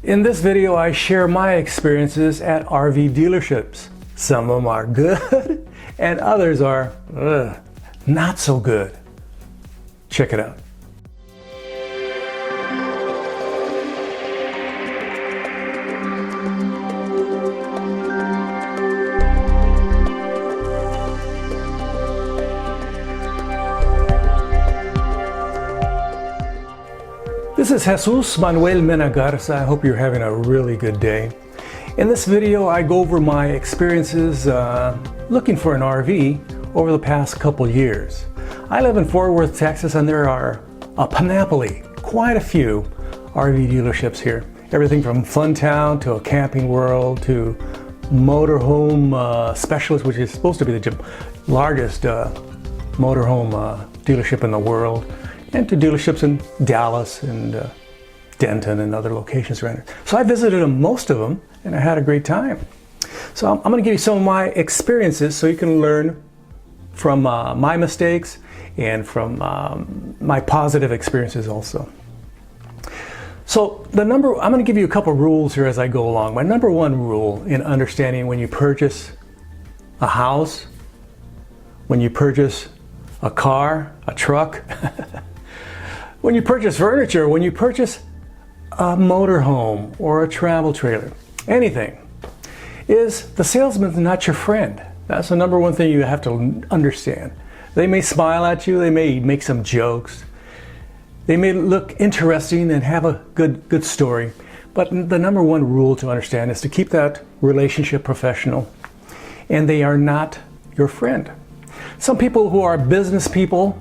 In this video, I share my experiences at RV dealerships. Some of them are good and others are not so good. Check it out. This is Jesús, Manuel, Mena, Garza. I hope you're having a really good day. In this video, I go over my experiences looking for an RV over the past couple years. I live in Fort Worth, Texas, and there are a panoply, quite a few RV dealerships here. Everything from Funtown to a Camping World to Motorhome Specialist, which is supposed to be the largest motorhome dealership in the world, and to dealerships in Dallas and Denton and other locations around here. So I visited most of them, and I had a great time. So I'm going to give you some of my experiences so you can learn from my mistakes and from my positive experiences also. So I'm going to give you a couple rules here as I go along. My number one rule in understanding when you purchase a house, when you purchase a car, a truck, when you purchase furniture, when you purchase a motorhome or a travel trailer, anything, is the salesman's not your friend. That's the number one thing you have to understand. They may smile at you, they may make some jokes, they may look interesting and have a good story, but the number one rule to understand is to keep that relationship professional, and they are not your friend. Some people who are business people,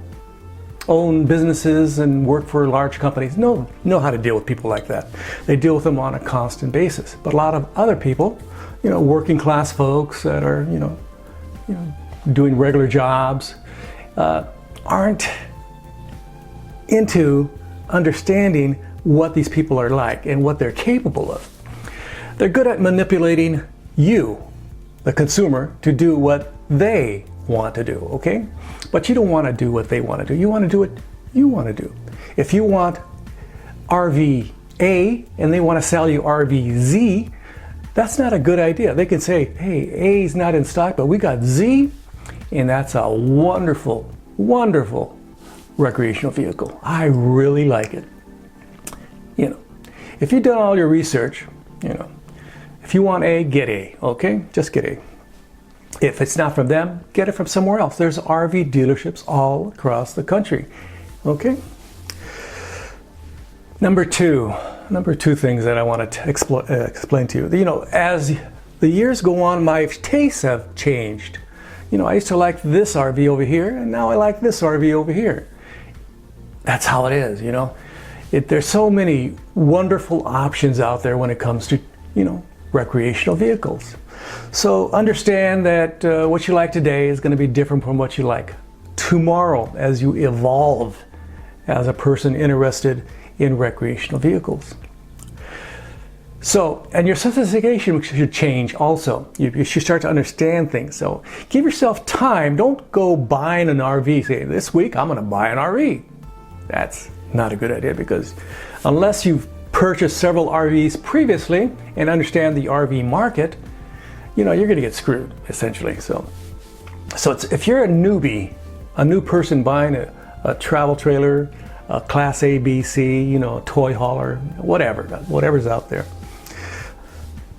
own businesses and work for large companies know how to deal with people like that. They deal with them on a constant basis. But a lot of other people, working class folks that are, doing regular jobs, aren't into understanding what these people are like and what they're capable of. They're good at manipulating you, the consumer, to do what they want to do, okay? But you don't want to do what they want to do. You want to do what you want to do. If you want RV A and they want to sell you RV Z, that's not a good idea. They can say, hey, A is not in stock, but we got Z, and that's a wonderful, wonderful recreational vehicle. I really like it. If you've done all your research, if you want A, get A, okay? Just get A. If it's not from them, get it from somewhere else. There's RV dealerships all across the country. Okay? Number two things that I want to explain to you. As the years go on, my tastes have changed. I used to like this RV over here, and now I like this RV over here. That's how it is, There's so many wonderful options out there when it comes to, recreational vehicles. So understand that what you like today is going to be different from what you like tomorrow as you evolve as a person interested in recreational vehicles. So, and your sophistication should change also. You should start to understand things. So give yourself time. Don't go buying an RV. Say, this week I'm going to buy an RV. That's not a good idea, because unless you've purchased several RVs previously and understand the RV market, you're going to get screwed, essentially. So if you're a newbie, a new person buying a travel trailer, a Class A, B, C, a toy hauler, whatever's out there,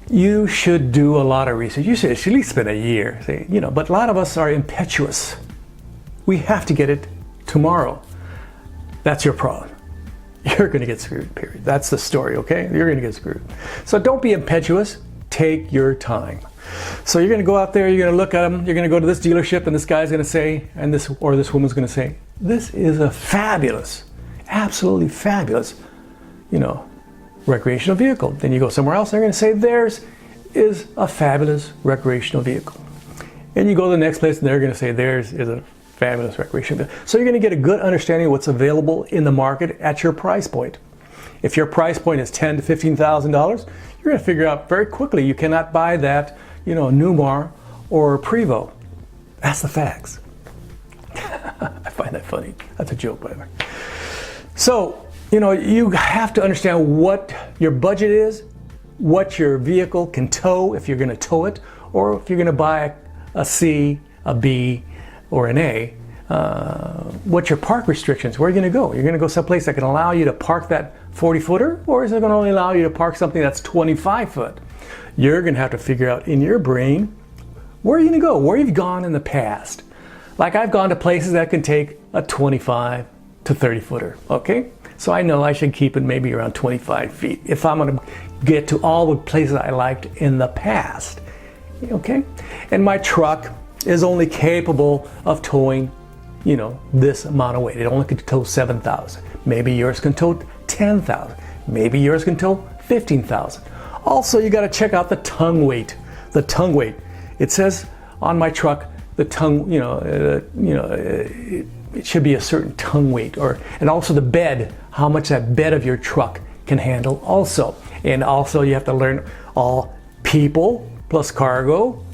you should do a lot of research. You should at least spend a year, but a lot of us are impetuous. We have to get it tomorrow. That's your problem. You're going to get screwed, period. That's the story, okay? You're going to get screwed. So don't be impetuous. Take your time. So you're going to go out there, you're going to look at them, you're going to go to this dealership, and this guy's going to say, this woman's going to say, this is a fabulous, absolutely fabulous, recreational vehicle. Then you go somewhere else, they're going to say, theirs is a fabulous recreational vehicle. And you go to the next place, and they're going to say, theirs is a fabulous recreational vehicle. So you're going to get a good understanding of what's available in the market at your price point. If your price point is $10,000 to $15,000, you're going to figure out very quickly you cannot buy that, Newmar or Prevost. That's the facts. I find that funny. That's a joke, by the way. So, you have to understand what your budget is what your vehicle can tow if you're going to tow it, or if you're going to buy a C, a B, or an A. What's your park restrictions? Where are you going to go? You're going to go someplace that can allow you to park that 40-footer, or is it going to only allow you to park something that's 25 foot? You're going to have to figure out in your brain, where are you going to go? Where you've gone in the past. Like I've gone to places that can take a 25 to 30 footer, okay? So I know I should keep it maybe around 25 feet if I'm going to get to all the places I liked in the past, okay? And my truck is only capable of towing, you know, this amount of weight. It only can tow 7,000. Maybe yours can tow 10,000. Maybe yours can tow 15,000. Also, you got to check out the tongue weight. The tongue weight. It says on my truck, the tongue, it should be a certain tongue weight, and also the bed, how much that bed of your truck can handle also. And also you have to learn all people plus cargo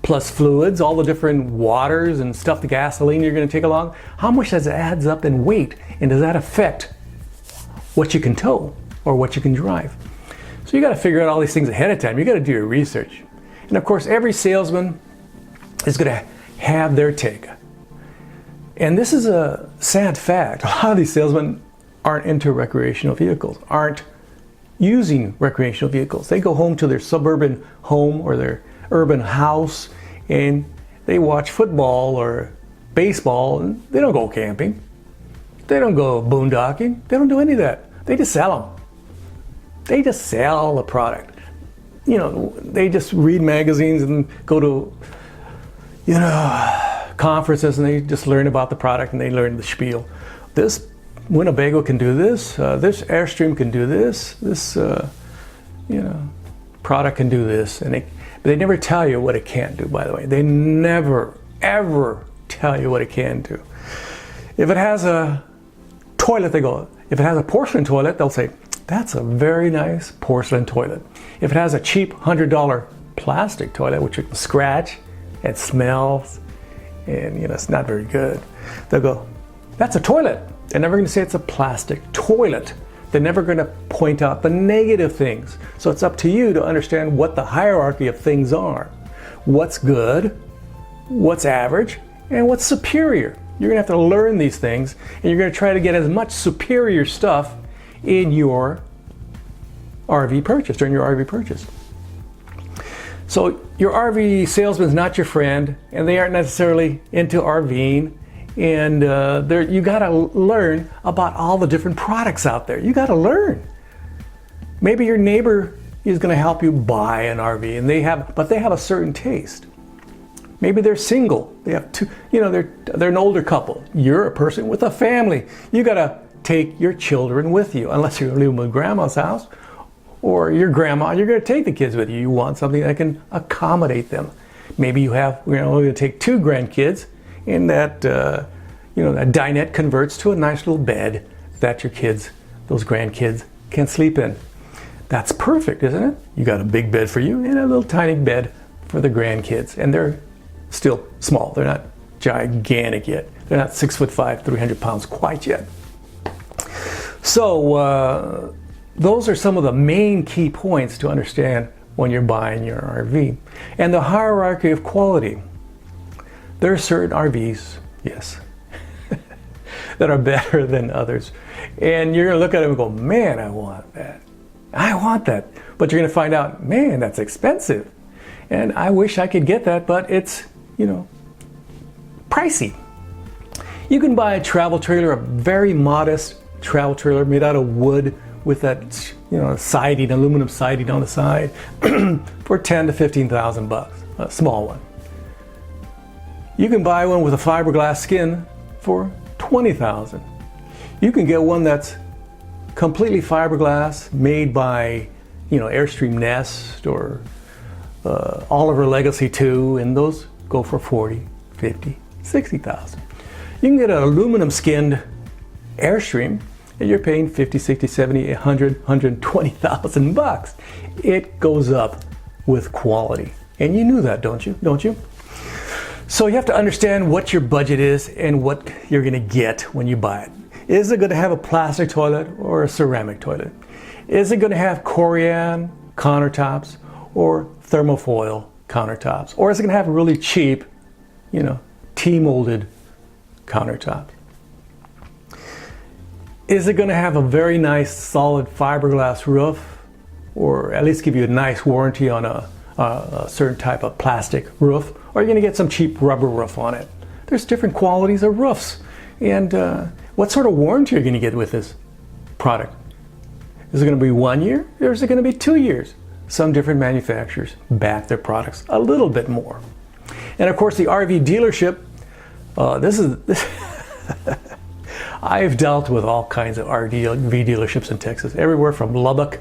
plus fluids, all the different waters and stuff, the gasoline you're going to take along. How much does it adds up in weight, and does that affect what you can tow or what you can drive? So you got to figure out all these things ahead of time. You got to do your research. And of course, every salesman is going to have their take. And this is a sad fact. A lot of these salesmen aren't into recreational vehicles, aren't using recreational vehicles. They go home to their suburban home or their urban house and they watch football or baseball, and they don't go camping. They don't go boondocking. They don't do any of that. They just sell them. They just sell the product. You know, they just read magazines and go to, you know, conferences, and they just learn about the product and they learn the spiel. This Winnebago can do this. This Airstream can do this. This, product can do this. And they never tell you what it can't do, by the way. They never, ever tell you what it can do. If it has a toilet, they go, if it has a porcelain toilet, they'll say, that's a very nice porcelain toilet. If it has a cheap $100 plastic toilet, which you can scratch, it smells, and it's not very good, they'll go, that's a toilet. They're never going to say it's a plastic toilet. They're never going to point out the negative things. So it's up to you to understand what the hierarchy of things are. What's good, what's average, and what's superior. You're going to have to learn these things, and you're going to try to get as much superior stuff in your RV purchase, during your RV purchase. So your RV salesman's not your friend, and they aren't necessarily into RVing, and you got to learn about all the different products out there. You got to learn. Maybe your neighbor is going to help you buy an RV, and they have a certain taste. Maybe they're single. They have two. They're an older couple. You're a person with a family. You got to take your children with you, unless you're living with grandma's house or your grandma. You're going to take the kids with you. You want something that can accommodate them. Maybe you have, we're going to take 2 grandkids, and that that dinette converts to a nice little bed that your kids, those grandkids, can sleep in. That's perfect, isn't it? You got a big bed for you and a little tiny bed for the grandkids, and they're still small. They're not gigantic yet. They're not 6'5", 300 pounds quite yet. So those are some of the main key points to understand when you're buying your RV. And the hierarchy of quality. There are certain RVs, yes, that are better than others. And you're going to look at them and go, man, I want that. I want that. But you're going to find out, man, that's expensive. And I wish I could get that, but it's, pricey. You can buy a travel trailer, a very modest travel trailer made out of wood with that, siding, aluminum siding on the side for $10,000 to $15,000, a small one. You can buy one with a fiberglass skin for $20,000. You can get one that's completely fiberglass, made by, Airstream Nest or Oliver Legacy 2, and those go for $40,000, $50,000, $60,000. You can get an aluminum skinned Airstream, and you're paying $50,000, $60,000, $70,000, $100,000, $120,000. It goes up with quality, and you knew that, don't you? So you have to understand what your budget is and what you're going to get when you buy it. Is it going to have a plastic toilet or a ceramic toilet? Is it going to have Corian countertops or thermofoil countertops? Or is it going to have really cheap, T-molded countertops? Is it going to have a very nice solid fiberglass roof, or at least give you a nice warranty on a certain type of plastic roof? Or are you going to get some cheap rubber roof on it? There's different qualities of roofs. And what sort of warranty are you going to get with this product? Is it going to be 1 year, or is it going to be 2 years? Some different manufacturers back their products a little bit more. And of course, the RV dealership, I've dealt with all kinds of RV dealerships in Texas, everywhere from Lubbock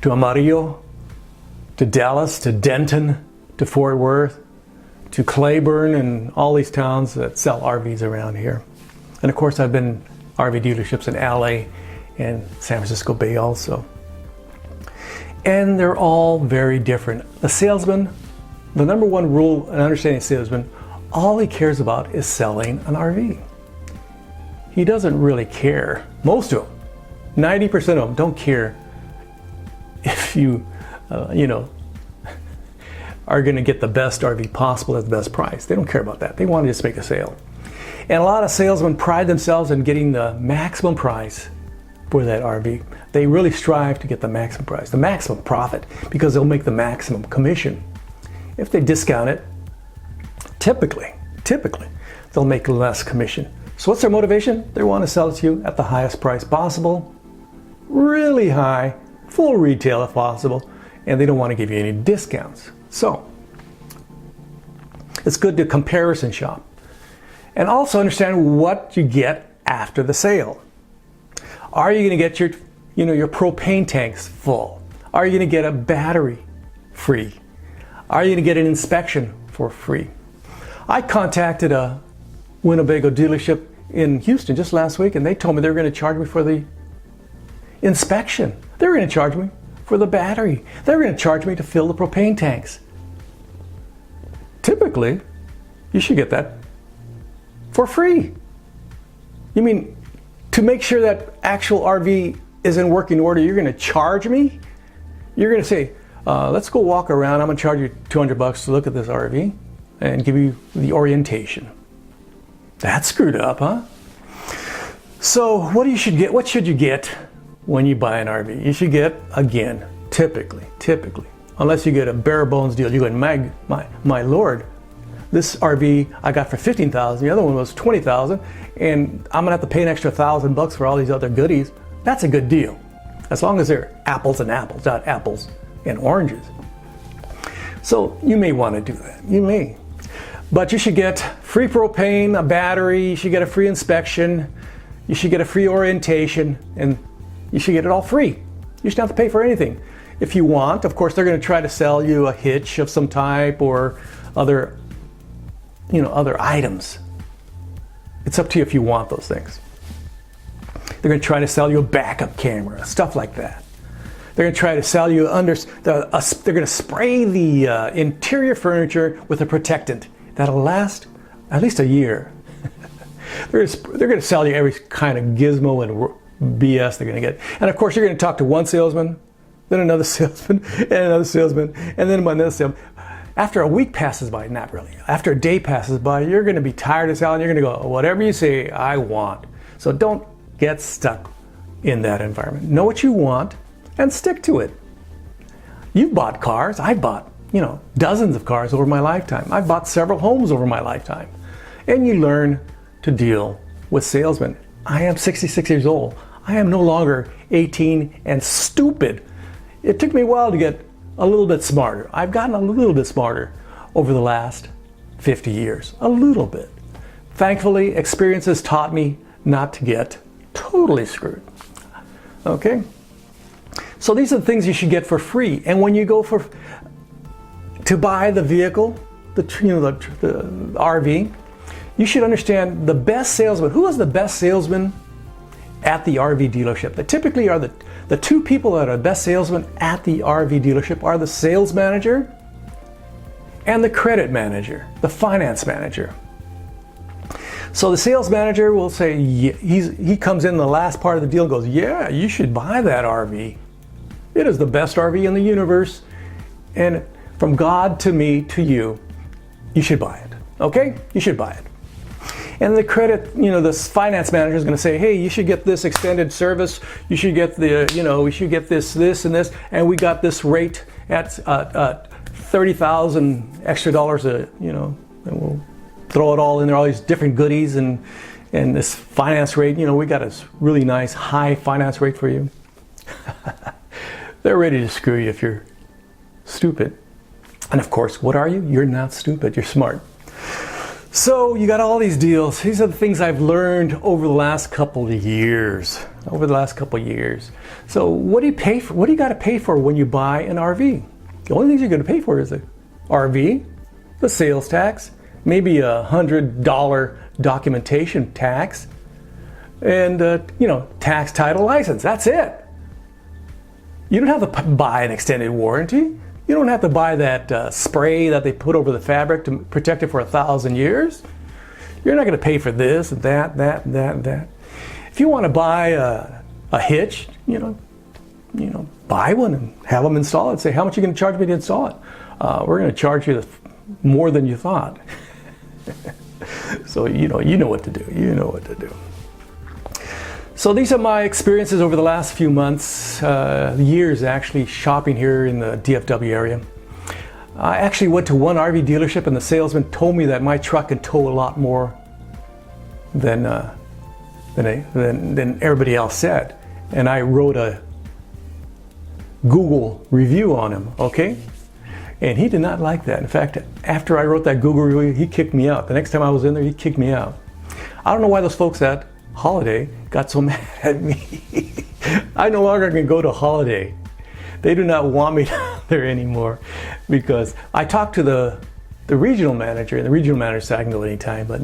to Amarillo to Dallas to Denton to Fort Worth to Claiborne, and all these towns that sell RVs around here. And of course, I've been RV dealerships in LA and San Francisco Bay also. And they're all very different. The salesman, the number one rule in understanding a salesman, all he cares about is selling an RV. He doesn't really care. Most of them, 90% of them don't care if you, are going to get the best RV possible at the best price. They don't care about that. They want to just make a sale. And a lot of salesmen pride themselves in getting the maximum price for that RV. They really strive to get the maximum price, the maximum profit, because they'll make the maximum commission. If they discount it, typically, they'll make less commission. So what's their motivation? They want to sell it to you at the highest price possible, really high, full retail if possible, and they don't want to give you any discounts. So it's good to comparison shop and also understand what you get after the sale. Are you going to get your propane tanks full? Are you going to get a battery free? Are you going to get an inspection for free? I contacted a Winnebago dealership in Houston just last week, and they told me they were going to charge me for the inspection. They were going to charge me for the battery. They were going to charge me to fill the propane tanks. Typically, you should get that for free. You mean to make sure that actual RV is in working order, you're going to charge me? You're going to say, let's go walk around. I'm going to charge you $200 to look at this RV and give you the orientation. That's screwed up, huh? So what should you get when you buy an RV? You should get, again, typically, unless you get a bare bones deal, you go, my Lord, this RV I got for $15,000, the other one was $20,000, and I'm gonna have to pay an extra $1,000 for all these other goodies. That's a good deal, as long as they're apples and apples, not apples and oranges. So you may want to do that. You may. But you should get free propane, a battery, you should get a free inspection, you should get a free orientation, and you should get it all free. You shouldn't have to pay for anything. If you want, of course, they're going to try to sell you a hitch of some type or other items. It's up to you if you want those things. They're going to try to sell you a backup camera, stuff like that. They're going to try to sell you they're going to spray the interior furniture with a protectant that'll last at least a year. They're going to sell you every kind of gizmo and BS they're going to get. And of course, you're going to talk to one salesman, then another salesman, and another salesman, and then another salesman. After a week passes by, not really, after a day passes by, you're going to be tired of selling. You're going to go, whatever you say, I want. So don't get stuck in that environment. Know what you want and stick to it. You've bought cars. I bought, dozens of cars over my lifetime. I've bought several homes over my lifetime. And you learn to deal with salesmen. I am 66 years old. I am no longer 18 and stupid. It took me a while to get a little bit smarter. I've gotten a little bit smarter over the last 50 years. A little bit. Thankfully, experience has taught me not to get totally screwed. Okay? So these are the things you should get for free. And when you go to buy the vehicle, the RV, you should understand the best salesman. Who is the best salesman at the RV dealership? That typically are the two people that are the best salesmen at the RV dealership are the sales manager and the credit manager, the finance manager. So the sales manager will say, he comes in the last part of the deal and goes, yeah, you should buy that RV. It is the best RV in the universe. And from God to me to you, you should buy it. Okay? You should buy it. And the credit, this finance manager is going to say, hey, you should get this extended service. You should get we should get this, and this. And we got this rate at $30,000 extra dollars, and we'll throw it all in there, all these different goodies and this finance rate. We got this really nice high finance rate for you. They're ready to screw you if you're stupid. And of course, what are you? You're not stupid, you're smart. So you got all these deals. These are the things I've learned over the last couple of years. So what do you pay for? What do you got to pay for when you buy an RV? The only things you're going to pay for is the RV, the sales tax, maybe $100 documentation tax, and tax, title, license. That's it. You don't have to buy an extended warranty. You don't have to buy that spray that they put over the fabric to protect it for 1,000 years. You're not going to pay for this and that. If you want to buy a hitch, buy one and have them install it. Say, how much are you going to charge me to install it? We're going to charge you more than you thought. So you know what to do. So these are my experiences over the last few months, years actually, shopping here in the DFW area. I actually went to one RV dealership and the salesman told me that my truck can tow a lot more than everybody else said. And I wrote a Google review on him, okay? And he did not like that. In fact, after I wrote that Google review, he kicked me out. The next time I was in there, he kicked me out. I don't know why those folks at Holiday got so mad at me. I no longer can go to Holiday. They do not want me down there anymore because I talked to the regional manager, and the regional manager said I can go anytime, but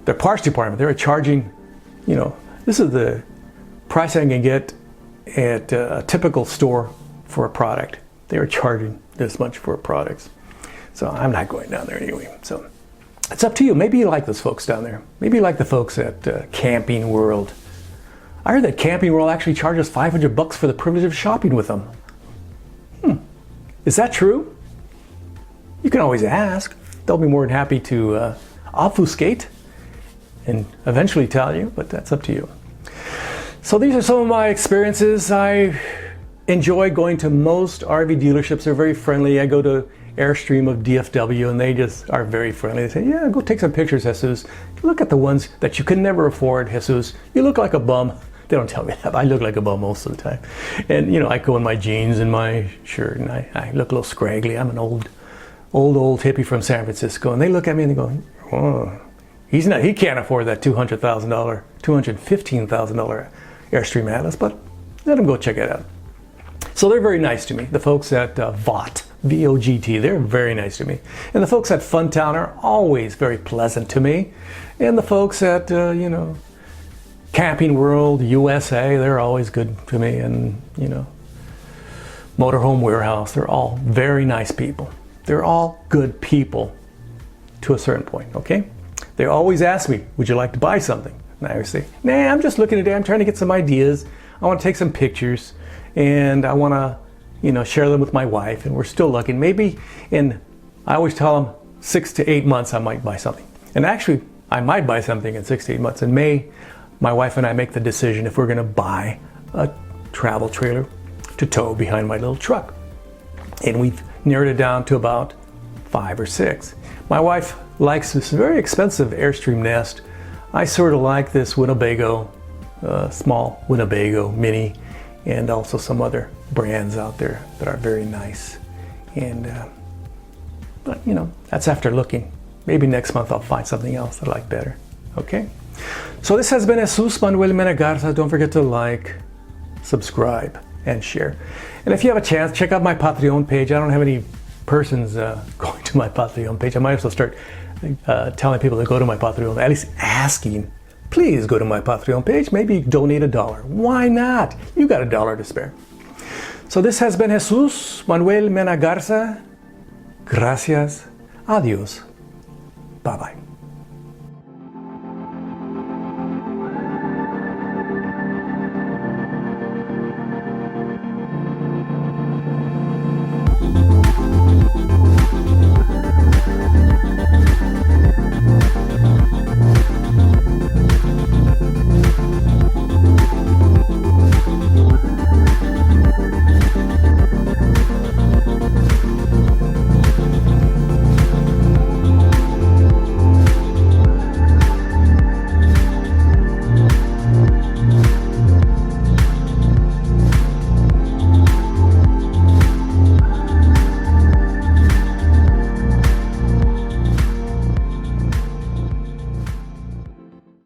their parts department, they were charging, this is the price I can get at a typical store for a product. They were charging this much for products. So I'm not going down there anyway. So it's up to you. Maybe you like those folks down there. Maybe you like the folks at Camping World. I heard that Camping World actually charges $500 for the privilege of shopping with them. Is that true? You can always ask. They'll be more than happy to obfuscate and eventually tell you, but that's up to you. So these are some of my experiences. I enjoy going to most RV dealerships. They're very friendly. I go to Airstream of DFW and they just are very friendly. They say, yeah, go take some pictures, Jesus. Look at the ones that you can never afford, Jesus. You look like a bum. They don't tell me that, but I look like a bum most of the time. And I go in my jeans and my shirt and I look a little scraggly. I'm an old hippie from San Francisco. And they look at me and they go, oh, he can't afford that $215,000 Airstream Atlas, but let him go check it out. So they're very nice to me. The folks at VOGT, V-O-G-T, they're very nice to me. And the folks at Funtown are always very pleasant to me. And the folks at, Camping World, USA, they're always good to me. And, Motorhome Warehouse, they're all very nice people. They're all good people to a certain point, okay? They always ask me, would you like to buy something? And I always say, nah, I'm just looking at it. I'm trying to get some ideas. I want to take some pictures. And I want to, share them with my wife. And we're still looking. Maybe I always tell them 6 to 8 months I might buy something. And actually, I might buy something in 6 to 8 months. In May, my wife and I make the decision if we're going to buy a travel trailer to tow behind my little truck. And we've narrowed it down to about 5 or 6. My wife likes this very expensive Airstream nest. I sort of like this Winnebago, small Winnebago Mini, and also some other brands out there that are very nice. And, but that's after looking. Maybe next month I'll find something else I like better. Okay? So this has been Jesús, Manuel, Mena, Garza. Don't forget to like, subscribe, and share. And if you have a chance, check out my Patreon page. I don't have any persons going to my Patreon page. I might as well start telling people to go to my Patreon, at least asking, please go to my Patreon page. Maybe donate $1. Why not? You got $1 to spare. So this has been Jesús, Manuel, Mena, Garza. Gracias. Adios. Bye-bye.